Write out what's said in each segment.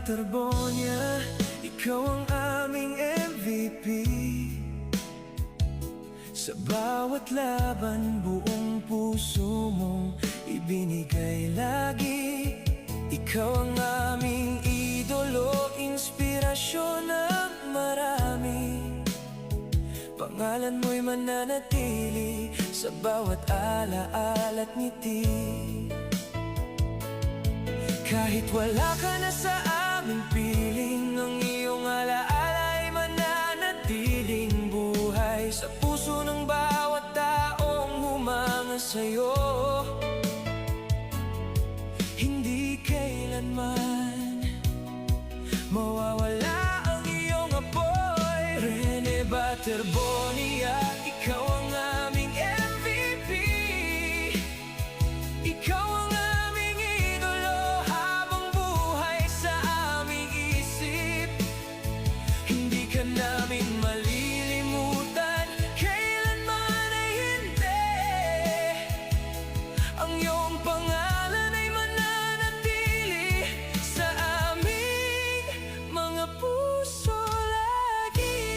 Terbonia, ikaw ang aming MVP. Sa bawat laban, buong puso mong ibinigay lagi. Ikaw ang aming idolo, inspirasyon ng marami. Pangalan mo'y mananatili sa bawat alaala at ngiti. Kahit wala ka na sa aming piling, ang iyong alaala ay mananatiling buhay sa puso ng bawat taong humanga sa'yo. Hindi kailanman mawawala ang iyong apoy. Rene Terbonia, ikaw ang aming MVP. Ikaw ang aming idolo habang buhay sa aming isip. Hindi ka namin malilimutan, kailanman ay hindi. Ang iyong pangalan ay mananatili sa aming mga puso lagi.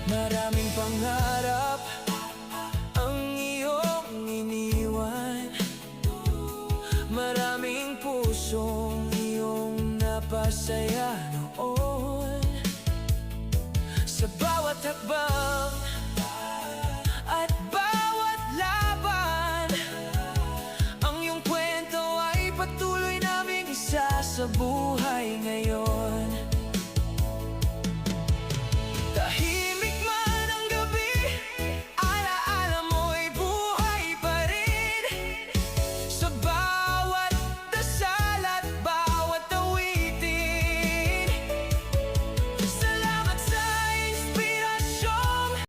Maraming pangarap ang iyong iniwan, maraming pusong iyong napasaya noon. Sa bawat hakbang at bawat laban, ang iyong kwento ay patuloy naming isa sa buhay.